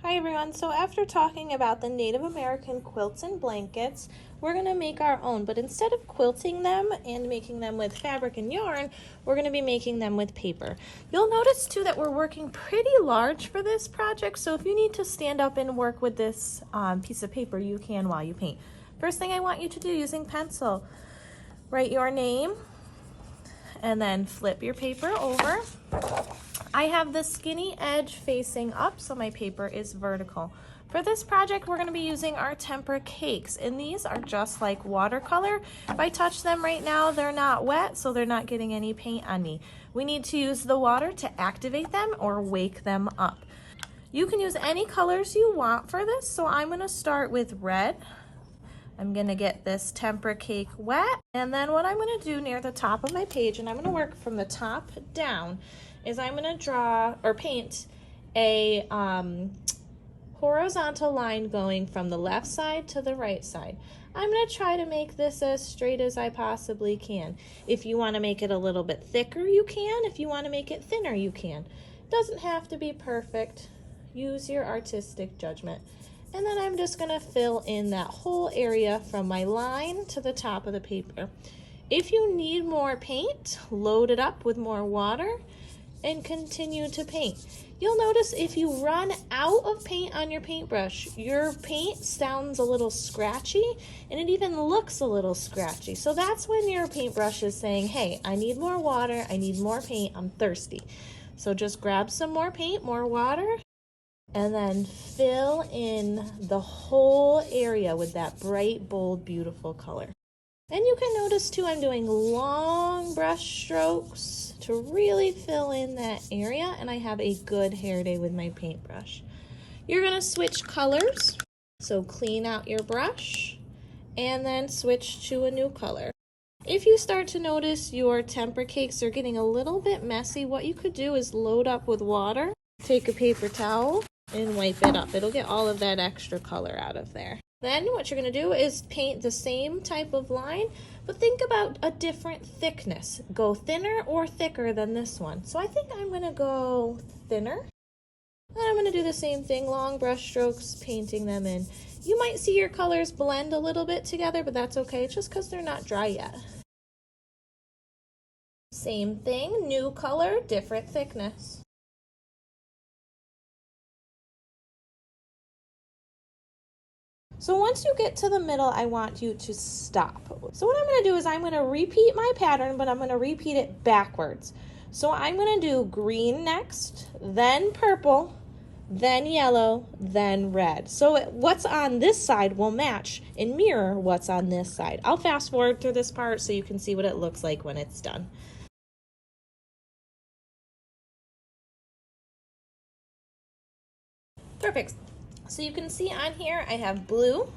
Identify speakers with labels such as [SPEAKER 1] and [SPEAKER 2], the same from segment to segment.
[SPEAKER 1] Hi everyone, so after talking about the Native American quilts and blankets, we're going to make our own, but instead of quilting them and making them with fabric and yarn, we're going to be making them with paper. You'll notice too that we're working pretty large for this project, so if you need to stand up and work with this piece of paper, you can while you paint. First thing I want you to do using pencil, write your name and then flip your paper over. I have the skinny edge facing up, so my paper is vertical. For this project, we're going to be using our tempera cakes, and these are just like watercolor. If I touch them right now, they're not wet, so they're not getting any paint on me. We need to use the water to activate them or wake them up. You can use any colors you want for this, so I'm going to start with red. I'm going to get this tempera cake wet, and then what I'm going to do near the top of my page, and I'm going to work from the top down, is I'm going to draw or paint a horizontal line going from the left side to the right side. I'm going to try to make this as straight as I possibly can. If you want to make it a little bit thicker, you can. If you want to make it thinner, you can. It doesn't have to be perfect. Use your artistic judgment. And then I'm just going to fill in that whole area from my line to the top of the paper. If you need more paint, load it up with more water and continue to paint. You'll notice if you run out of paint on your paintbrush, your paint sounds a little scratchy and it even looks a little scratchy. So that's when your paintbrush is saying, hey, I need more water, I need more paint, I'm thirsty. So just grab some more paint, more water, and then fill in the whole area with that bright, bold, beautiful color. And you can notice too, I'm doing long brush strokes to really fill in that area, and I have a good hair day with my paintbrush. You're gonna switch colors, so clean out your brush and then switch to a new color. If you start to notice your tempera cakes are getting a little bit messy, what you could do is load up with water, take a paper towel, and wipe it up. It'll get all of that extra color out of there. Then what you're going to do is paint the same type of line, but think about a different thickness. Go thinner or thicker than this one. So I think I'm going to go thinner. And I'm going to do the same thing, long brush strokes, painting them in. You might see your colors blend a little bit together, but that's okay, just because they're not dry yet. Same thing, new color, different thickness. So once you get to the middle, I want you to stop. So what I'm going to do is I'm going to repeat my pattern, but I'm going to repeat it backwards. So I'm going to do green next, then purple, then yellow, then red. So what's on this side will match and mirror what's on this side. I'll fast forward through this part so you can see what it looks like when it's done. Perfect. So you can see on here I have blue,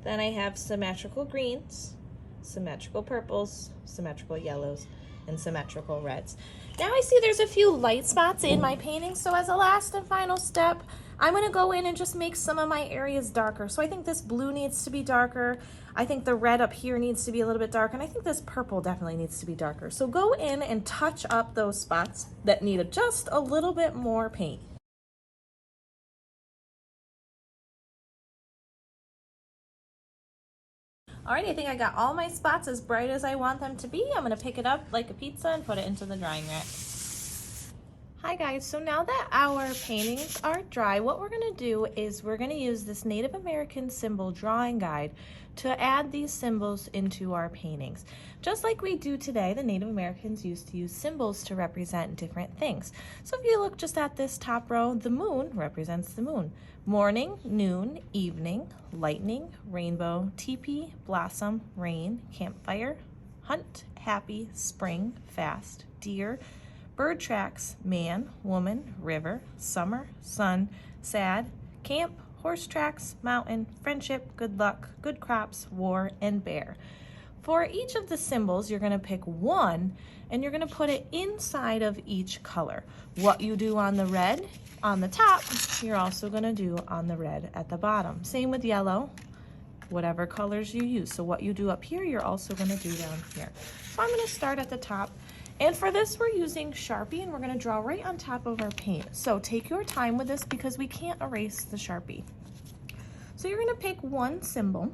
[SPEAKER 1] then I have symmetrical greens, symmetrical purples, symmetrical yellows, and symmetrical reds. Now I see there's a few light spots in my painting, so as a last and final step, I'm going to go in and just make some of my areas darker. So I think this blue needs to be darker, I think the red up here needs to be a little bit darker, and I think this purple definitely needs to be darker. So go in and touch up those spots that need just a little bit more paint. Alright, I think I got all my spots as bright as I want them to be. I'm going to pick it up like a pizza and put it into the drying rack. Hi guys, so now that our paintings are dry, what we're going to do is we're going to use this Native American symbol drawing guide to add these symbols into our paintings. Just like we do today, the Native Americans used to use symbols to represent different things. So if you look just at this top row, the moon represents the moon. Morning, noon, evening, lightning, rainbow, teepee, blossom, rain, campfire, hunt, happy, spring, fast, deer, bird tracks, man, woman, river, summer, sun, sad, camp, horse tracks, mountain, friendship, good luck, good crops, war, and bear. For each of the symbols, you're going to pick one and you're going to put it inside of each color. What you do on the red on the top, you're also going to do on the red at the bottom. Same with yellow, whatever colors you use. So what you do up here, you're also going to do down here. So I'm going to start at the top. And for this, we're using Sharpie, and we're gonna draw right on top of our paint. So take your time with this because we can't erase the Sharpie. So you're gonna pick one symbol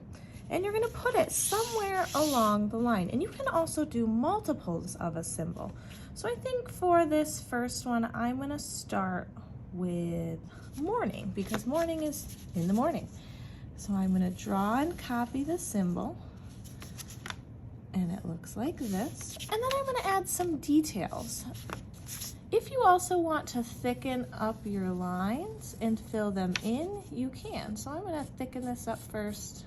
[SPEAKER 1] and you're gonna put it somewhere along the line. And you can also do multiples of a symbol. So I think for this first one, I'm gonna start with morning because morning is in the morning. So I'm gonna draw and copy the symbol. And it looks like this. And then I'm gonna add some details. If you also want to thicken up your lines and fill them in, you can. So I'm gonna thicken this up first.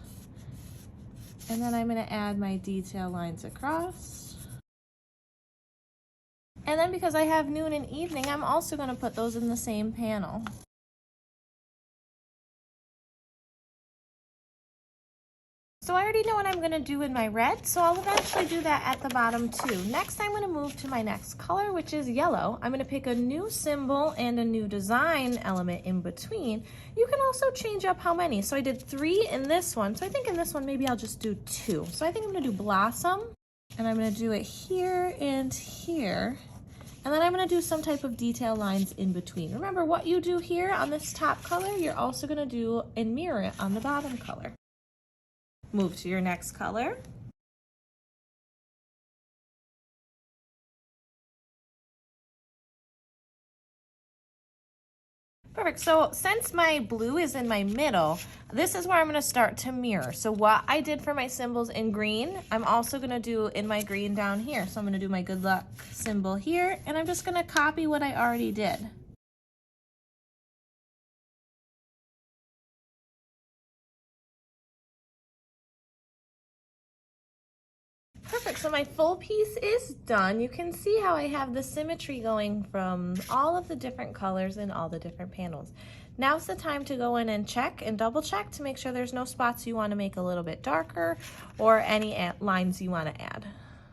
[SPEAKER 1] And then I'm gonna add my detail lines across. And then because I have noon and evening, I'm also gonna put those in the same panel. So I already know what I'm gonna do in my red, so I'll eventually do that at the bottom too. Next, I'm gonna move to my next color, which is yellow. I'm gonna pick a new symbol and a new design element in between. You can also change up how many. So I did 3 in this one, so I think in this one maybe I'll just do 2. So I think I'm gonna do blossom, and I'm gonna do it here and here. And then I'm gonna do some type of detail lines in between. Remember, what you do here on this top color, you're also gonna do and mirror it on the bottom color. Move to your next color. Perfect, so since my blue is in my middle, this is where I'm gonna start to mirror. So what I did for my symbols in green, I'm also gonna do in my green down here. So I'm gonna do my good luck symbol here, and I'm just gonna copy what I already did. Perfect, so my full piece is done. You can see how I have the symmetry going from all of the different colors and all the different panels. Now's the time to go in and check and double check to make sure there's no spots you want to make a little bit darker or any lines you want to add.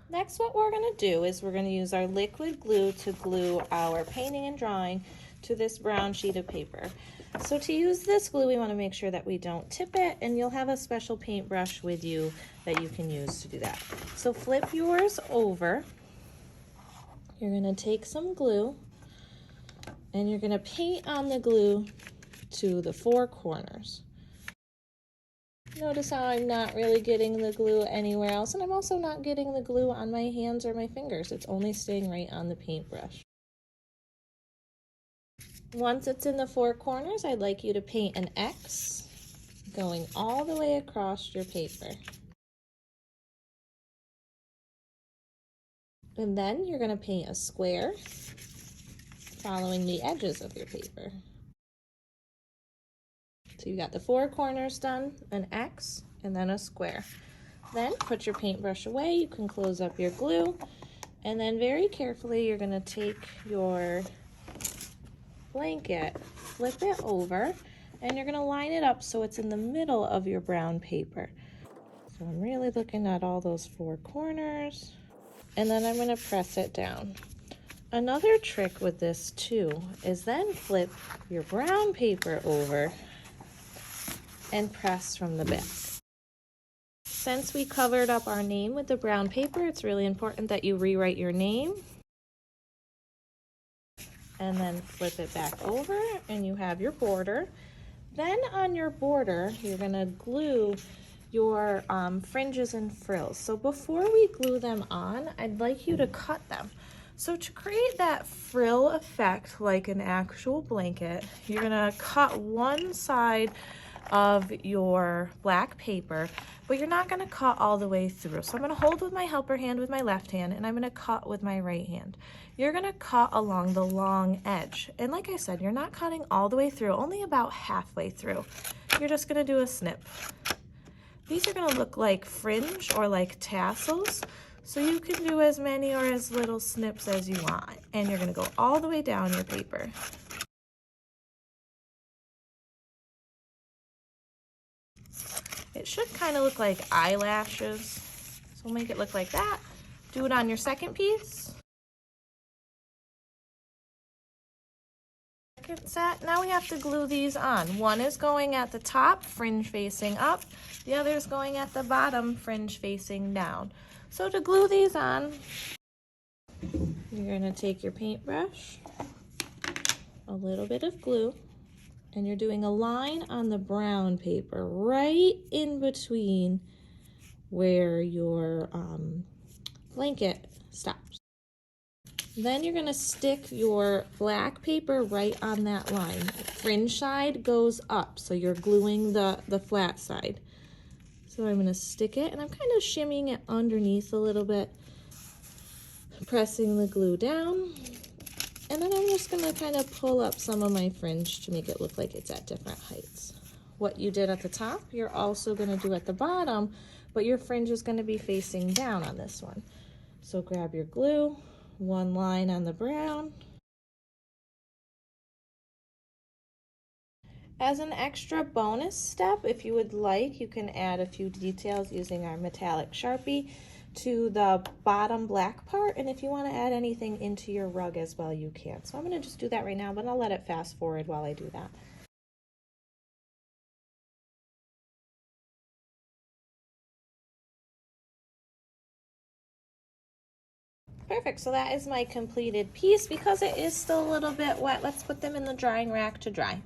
[SPEAKER 1] Next, what we're going to do is we're going to use our liquid glue to glue our painting and drawing to this brown sheet of paper. So to use this glue, we want to make sure that we don't tip it, and you'll have a special paintbrush with you that you can use to do that. So flip yours over. You're going to take some glue, and you're going to paint on the glue to the 4 corners. Notice how I'm not really getting the glue anywhere else, and I'm also not getting the glue on my hands or my fingers. It's only staying right on the paintbrush. Once it's in the 4 corners, I'd like you to paint an X going all the way across your paper. And then you're going to paint a square following the edges of your paper. So you got the 4 corners done, an X, and then a square. Then put your paintbrush away. You can close up your glue, and then very carefully you're going to take your blanket, flip it over, and you're going to line it up so it's in the middle of your brown paper. So I'm really looking at all those 4 corners, and then I'm going to press it down. Another trick with this too is then flip your brown paper over and press from the back. Since we covered up our name with the brown paper, it's really important that you rewrite your name. And then flip it back over and you have your border. Then on your border, you're gonna glue your fringes and frills. So before we glue them on, I'd like you to cut them. So to create that frill effect like an actual blanket, you're gonna cut one side of your black paper, but you're not gonna cut all the way through. So I'm gonna hold with my helper hand with my left hand, and I'm gonna cut with my right hand. You're gonna cut along the long edge. And like I said, you're not cutting all the way through, only about halfway through. You're just gonna do a snip. These are gonna look like fringe or like tassels, so you can do as many or as little snips as you want. And you're gonna go all the way down your paper. It should kind of look like eyelashes, so we'll make it look like that. Do it on your second piece. Second set. Now we have to glue these on. One is going at the top, fringe facing up. The other is going at the bottom, fringe facing down. So to glue these on, You're going to take your paintbrush, a little bit of glue, and you're doing a line on the brown paper right in between where your blanket stops. Then you're going to stick your black paper right on that line. The fringe side goes up, so you're gluing the flat side. So I'm going to stick it, and I'm kind of shimmying it underneath a little bit, pressing the glue down. And then I'm just going to kind of pull up some of my fringe to make it look like it's at different heights. What you did at the top, you're also going to do at the bottom, but your fringe is going to be facing down on this one. So grab your glue, one line on the brown. As an extra bonus step, if you would like, you can add a few details using our metallic Sharpie to the bottom black part, and if you want to add anything into your rug as well, you can. So I'm going to just do that right now, but I'll let it fast forward while I do that. Perfect, so that is my completed piece. Because it is still a little bit wet, let's put them in the drying rack to dry.